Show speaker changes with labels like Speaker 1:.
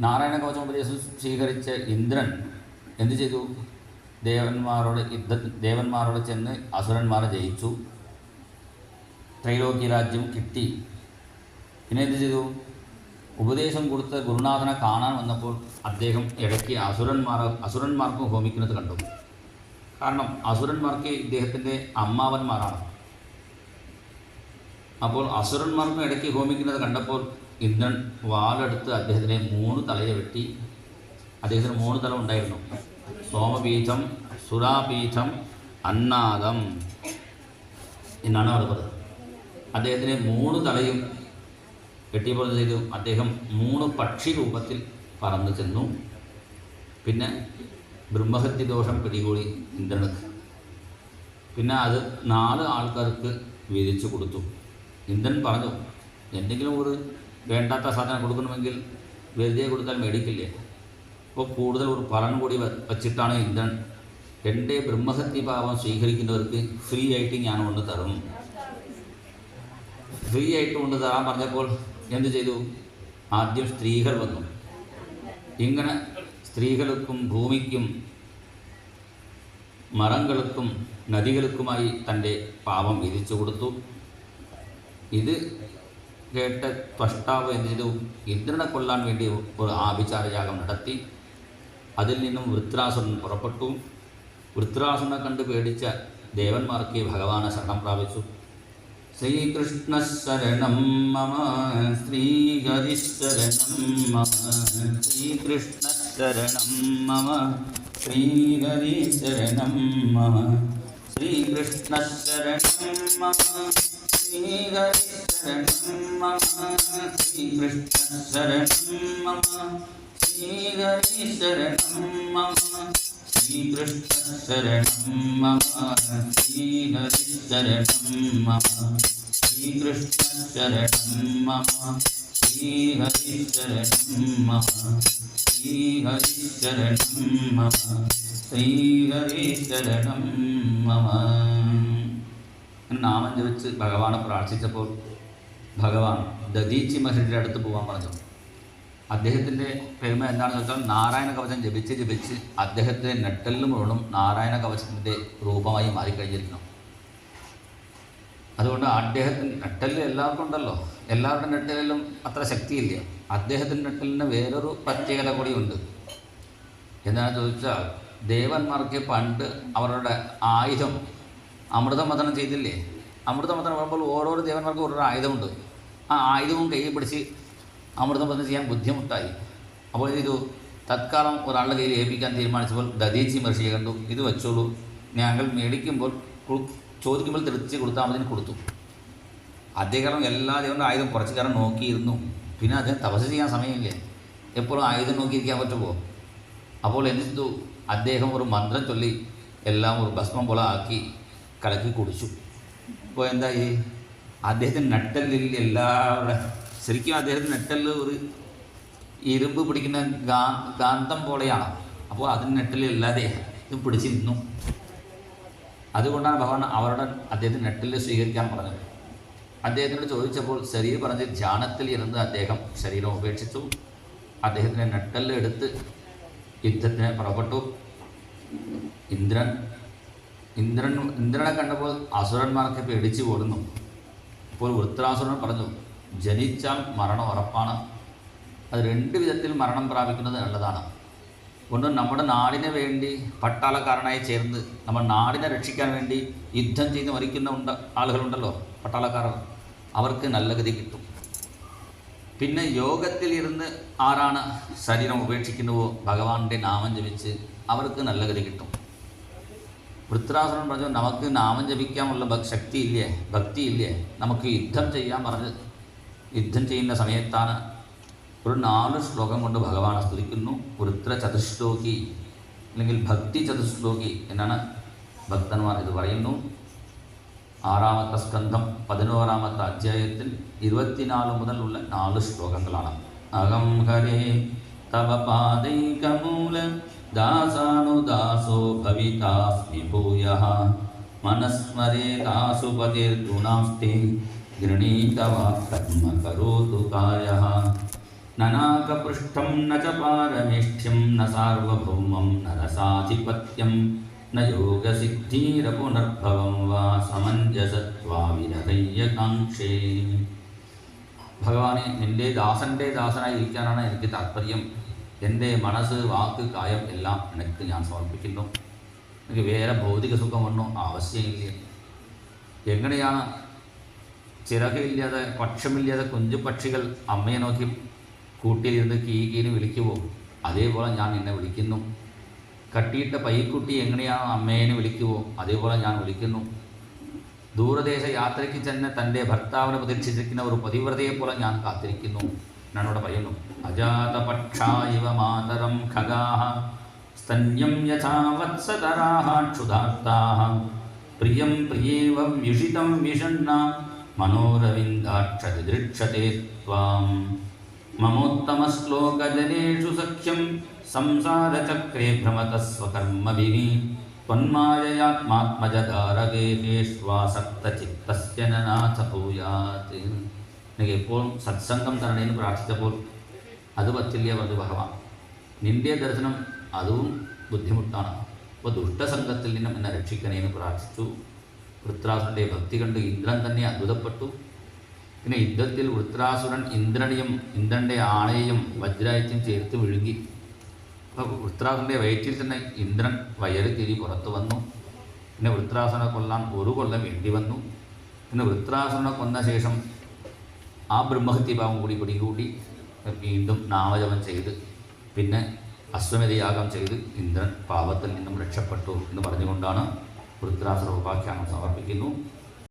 Speaker 1: നാരായണ കവചോപദേശം സ്വീകരിച്ച ഇന്ദ്രൻ എന്തു ചെയ്തു? ദേവന്മാരോട് ചെന്ന് അസുരന്മാരെ ജയിച്ചു, ത്രൈലോക്യ രാജ്യം കിട്ടി. പിന്നെ എന്ത് ചെയ്തു? ഉപദേശം കൊടുത്ത് ഗുരുനാഥനെ കാണാൻ വന്നപ്പോൾ അദ്ദേഹം ഇടയ്ക്ക് അസുരന്മാർക്കും ഹോമിക്കുന്നത് കണ്ടു. കാരണം അസുരന്മാർക്ക് ഇദ്ദേഹത്തിൻ്റെ അമ്മാവന്മാരാണ്. അപ്പോൾ അസുരന്മാർക്കും ഇടയ്ക്ക് ഹോമിക്കുന്നത് കണ്ടപ്പോൾ ഇന്ദ്രൻ വാളെടുത്ത് അദ്ദേഹത്തിനെ 3 തലയെ വെട്ടി. അദ്ദേഹത്തിന് 3 തല ഉണ്ടായിരുന്നു. സോമപീഠം, സുരാപീഠം, അന്നാദം എന്നാണ് അവിടെ പറഞ്ഞത്. അദ്ദേഹത്തിന് 3 തലയും വെട്ടിയപ്പോൾ ചെയ്തു, അദ്ദേഹം 3 പക്ഷി രൂപത്തിൽ പറന്നു ചെന്നു. പിന്നെ ബ്രഹ്മഹത്യ ദോഷം പിടികൂടി ഇന്ദ്രനക്ക്. പിന്നെ അത് 4 ആൾക്കാർക്ക് വീതിച്ചു കൊടുത്തു. ഇന്ദ്രൻ പറഞ്ഞു, എന്തെങ്കിലും ഒരു വേണ്ടാത്ത സാധനം കൊടുക്കണമെങ്കിൽ വെറുതെ കൊടുത്താൽ മേടിക്കില്ലേ? അപ്പോൾ കൂടുതൽ ഒരു ഫലം കൂടി വച്ചിട്ടാണ് ഇന്ദ്രൻ എൻ്റെ ബ്രഹ്മഹത്യ പാപം സ്വീകരിക്കുന്നവർക്ക് ഫ്രീ ആയിട്ട് ഞാൻ കൊണ്ട് തരും. ഫ്രീ ആയിട്ട് കൊണ്ട് തരാൻ പറഞ്ഞപ്പോൾ എന്ത് ചെയ്തു? ആദ്യം സ്ത്രീകൾ വന്നു. ഇങ്ങനെ സ്ത്രീകൾക്കും ഭൂമിക്കും മരങ്ങൾക്കും നദികൾക്കുമായി തൻ്റെ പാപം വിധിച്ചു കൊടുത്തു. ഇത് കേട്ട ത്വഷ്ടാവ് എന്ത് ചെയ്തു? ഇന്ദ്രനെ കൊല്ലാൻ വേണ്ടി ഒരു ആഭിചാരയാഗം നടത്തി. അതിൽ നിന്നും വൃത്രാസുരൻ പുറപ്പെട്ടു. വൃത്രാസുരനെ കണ്ട് പേടിച്ച ദേവന്മാർക്ക് ഭഗവാനെ ശരണം പ്രാപിച്ചു. ശ്രീകൃഷ്ണ ശരണം മമ, ശ്രീഹരി ശരണം മമ, ശ്രീകൃഷ്ണ ശരണം മമ, ശ്രീഹരി ശരണം മമ, ശ്രീകൃഷ്ണ ശരണം മമ, ശ്രീഹരി ശരണം മമ, ശ്രീകൃഷ്ണ ശരണം മമ, ശ്രീഹരി ശരണം മമ, ശ്രീകൃഷ്ണ ശരണം മമ, ശ്രീഹരി ശരണം മമ, ശ്രീകൃഷ്ണ ശരണം മമ, ശ്രീഹരി ശരണം മമ, ശ്രീഹരി ശരണം മമ, ശ്രീഹരി ശരണം മമ. നാമം ജപിച്ച് ഭഗവാനെ പ്രാർത്ഥിച്ചപ്പോൾ ഭഗവാൻ ദധീച്ചി മഹർഷിയുടെ അടുത്ത് പോകാൻ പറഞ്ഞു. അദ്ദേഹത്തിൻ്റെ പെരുമ എന്താണെന്ന് വെച്ചാൽ നാരായണ കവചം ജപിച്ച് അദ്ദേഹത്തിൻ്റെ നെട്ടലിൽ മുഴുവനും നാരായണ കവചത്തിൻ്റെ രൂപമായി മാറിക്കഴിഞ്ഞിരിക്കണം. അതുകൊണ്ട് അദ്ദേഹത്തിൻ്റെ നെട്ടലിൽ എല്ലാവർക്കും ഉണ്ടല്ലോ, എല്ലാവരുടെ നെട്ടലിലും അത്ര ശക്തിയില്ല. അദ്ദേഹത്തിൻ്റെ നെട്ടലിന് വേറൊരു പ്രത്യേകത കൂടിയുണ്ട്. എന്താണെന്ന് ചോദിച്ചാൽ ദേവന്മാർക്ക് പണ്ട് അവരുടെ ആയുധം അമൃതമഥനം ചെയ്തില്ലേ? അമൃതമഥനം പറയുമ്പോൾ ഓരോരോ ദേവന്മാർക്കും ഓരോരോ ആയുധമുണ്ട്. ആ ആയുധവും കയ്യിൽ പിടിച്ച് അമൃതമഥനം ചെയ്യാൻ ബുദ്ധിമുട്ടായി. അപ്പോൾ ഇത് തത്കാലം ഒരാളുടെ കയ്യിൽ ഏൽപ്പിക്കാൻ തീരുമാനിച്ചപ്പോൾ ദധീച്ചി മഹർഷിയെ കണ്ടു. ഇത് വെച്ചോളൂ, ഞങ്ങൾ മേടിക്കുമ്പോൾ ചോദിക്കുമ്പോൾ തിരിച്ച് കൊടുത്താൽ അതിന് കൊടുത്തു. അദ്ദേഹം എല്ലാ ദേവൻ്റെ ആയുധം കുറച്ച് കാലം നോക്കിയിരുന്നു. പിന്നെ അദ്ദേഹം തപസ് ചെയ്യാൻ സമയമില്ലേ, എപ്പോഴും ആയുധം നോക്കിയിരിക്കാൻ പറ്റുമോ? അപ്പോൾ എന്ത് ചെയ്തു? അദ്ദേഹം ഒരു മന്ത്രം ചൊല്ലി എല്ലാം ഒരു ഭസ്മം പോലെ ആക്കി കലക്കി കുടിച്ചു. ഇപ്പോൾ എന്തായി? അദ്ദേഹത്തിന് നട്ടലിൽ എല്ലാവരുടെ ശരിക്കും അദ്ദേഹത്തിന് നെട്ടലിൽ ഒരു ഇരുമ്പ് പിടിക്കുന്ന കാന്തം പോലെയാണ്. അപ്പോൾ അതിന് നെട്ടലിൽ എല്ലാതെ ഇത് പിടിച്ച് നിന്നു. അതുകൊണ്ടാണ് ഭഗവാൻ അദ്ദേഹത്തിന് നെട്ടലിൽ സ്വീകരിക്കാൻ പറഞ്ഞത്. അദ്ദേഹത്തിനോട് ചോദിച്ചപ്പോൾ ശരീരം പറഞ്ഞ് ധ്യാനത്തിൽ ഇരുന്ന് അദ്ദേഹം ശരീരം ഉപേക്ഷിച്ചു. അദ്ദേഹത്തിൻ്റെ നെട്ടലിൽ എടുത്ത് യുദ്ധത്തിന് പുറപ്പെട്ടു. ഇന്ദ്രനെ കണ്ടപ്പോൾ അസുരന്മാർക്ക് പേടിച്ചു ഓടുന്നു. അപ്പോൾ വൃത്രാസുരൻ പറഞ്ഞു, ജനിച്ചാൽ മരണം ഉറപ്പാണ്. അത് 2 വിധത്തിൽ മരണം പ്രാപിക്കുന്നത് നല്ലതാണ്. കൊണ്ട് നമ്മുടെ നാടിന് വേണ്ടി പട്ടാളക്കാരനായി ചേർന്ന് നമ്മുടെ നാടിനെ രക്ഷിക്കാൻ വേണ്ടി യുദ്ധം ചെയ്ത് മരിക്കുന്ന ആളുകളുണ്ടല്ലോ, പട്ടാളക്കാരർ, അവർക്ക് നല്ല ഗതി കിട്ടും. പിന്നെ യോഗത്തിൽ ഇരുന്ന് ആരാണ് ശരീരം ഉപേക്ഷിക്കുന്നുവോ ഭഗവാന്റെ നാമം ജപിച്ച് അവർക്ക് നല്ല ഗതി കിട്ടും. വൃത്രാസുരൻ പറഞ്ഞു, നമുക്ക് നാമം ജപിക്കാനുള്ള ശക്തിയില്ലേ, ഭക്തിയില്ലേ, നമുക്ക് യുദ്ധം ചെയ്യാൻ പറഞ്ഞ് യുദ്ധം ചെയ്യുന്ന സമയത്താണ് ഒരു 4 ശ്ലോകം കൊണ്ട് ഭഗവാനെ സ്തുതിക്കുന്നു. വൃത്ര ചതുശ്ലോകി അല്ലെങ്കിൽ ഭക്തി ചതുശ്ലോകി എന്നാണ് ഭക്തന്മാർ ഇത് പറയുന്നു. 6-ാമത്തെ സ്കന്ധം 11-ാമത്തെ അധ്യായത്തിൽ 24 മുതലുള്ള 4 ശ്ലോകങ്ങളാണ്. അഹം ഹരേ തവ പാദൈകമൂല ദാസാനുദാസോ ഭവിതാസ്മി ഭൂയഃ മനസ്മരേതാസു പതിർഗുണാസ്തി ഗൃണീതവാ കർമ്മ കരോതു കായഃ ന നനാകപൃഷ്ഠം ന ച പാരമേഷ്ഠ്യം ന സാർവഭൗമം ന രസാധിപത്യം ന യോഗസിദ്ധിരപുനർഭവം വാ സമഞ്ജസത്വാ വിരഹയ്യകാംക്ഷേ. ഭഗവാനെ, നിൻ്റെ ദാസൻ്റെ ദാസനായി ഇരിക്കാനാണ് എനിക്ക് താല്പര്യം. എൻ്റെ മനസ്സ്, വാക്ക്, കായം എല്ലാം എനിക്ക് ഞാൻ സമർപ്പിക്കുന്നു. എനിക്ക് വേറെ ഭൗതിക സുഖമൊന്നും ആവശ്യമില്ല. എങ്ങനെയാണ് ചിറകില്ലാതെ പക്ഷമില്ലാതെ കുഞ്ചു പക്ഷികൾ അമ്മയെ നോക്കി കൂട്ടിലിരുന്ന് കീന്ന് വിളിക്കുമോ, അതേപോലെ ഞാൻ നിന്നെ വിളിക്കുന്നു. കട്ടിയിട്ട പൈക്കുട്ടി എങ്ങനെയാണ് അമ്മേനെ വിളിക്കുമോ, അതേപോലെ ഞാൻ വിളിക്കുന്നു. ദൂരദേശ യാത്രയ്ക്ക് ചെന്ന് തൻ്റെ ഭർത്താവിനെ പ്രതീക്ഷിച്ചിരിക്കുന്ന ഒരു പതിവ്രതയെ പോലെ ഞാൻ കാത്തിരിക്കുന്നു. ഞാനിവിടെ പറയുന്നു, അജാതപക്ഷായിവ മാതരം ഖഗാഃ സ്തന്യം യഥാ വത്സതരാഃ ക്ഷുധാർത്താഃ പ്രിയം പ്രിയേവം വ്യുഷിതം വിഷണ്ണ മനോരവിന്ദാക്ഷതിദൃക്ഷത്തെ ത്വാം മമോത്തമശ്ലോകജനേഷു സഖ്യം സംസാരചക്രേ ഭ്രമതഃ സ്വകർമ്മഭിഃ ത്വന്മായയാത്മാത്മജധാരകേഷ്വാസക്തചിത്തസ്യ നാഥ ഭൂയാത്. എനിക്ക് എപ്പോഴും സത്സംഗം തരണേന്ന് പ്രാർത്ഥിച്ചപ്പോൾ അത് പറ്റില്ല പറഞ്ഞു ഭഗവാൻ. നിൻ്റെ ദർശനം അതും ബുദ്ധിമുട്ടാണ്. അപ്പോൾ ദുഷ്ടസംഘത്തിൽ നിന്നും എന്നെ രക്ഷിക്കണേന്ന് പ്രാർത്ഥിച്ചു. വൃത്രാസുരൻ്റെ ഭക്തി കണ്ട് ഇന്ദ്രൻ തന്നെ അത്ഭുതപ്പെട്ടു. പിന്നെ യുദ്ധത്തിൽ വൃത്രാസുരൻ ഇന്ദ്രൻ്റെ ആണയെയും വജ്രായത്തെയും ചേർത്ത് വിഴുങ്ങി. അപ്പോൾ വൃത്രാസുരൻ്റെ വയറ്റിൽ തന്നെ ഇന്ദ്രൻ വയറ് തിരി പുറത്തു വന്നു. പിന്നെ വൃത്രാസുരനെ കൊല്ലാൻ ഒരു കൊല്ലം വേണ്ടി വന്നു. പിന്നെ വൃത്രാസുരനെ കൊന്ന ശേഷം ആ ബ്രഹ്മഹത്യഭാവം കൂടി പിടികൂടി വീണ്ടും നാമജപം ചെയ്ത് പിന്നെ അശ്വമേധയാഗം ചെയ്ത് ഇന്ദ്രൻ പാപത്തിൽ നിന്നും രക്ഷപ്പെട്ടു എന്ന് പറഞ്ഞുകൊണ്ടാണ് വൃത്രാസുര ഉപാഖ്യാനം സമർപ്പിക്കുന്നു.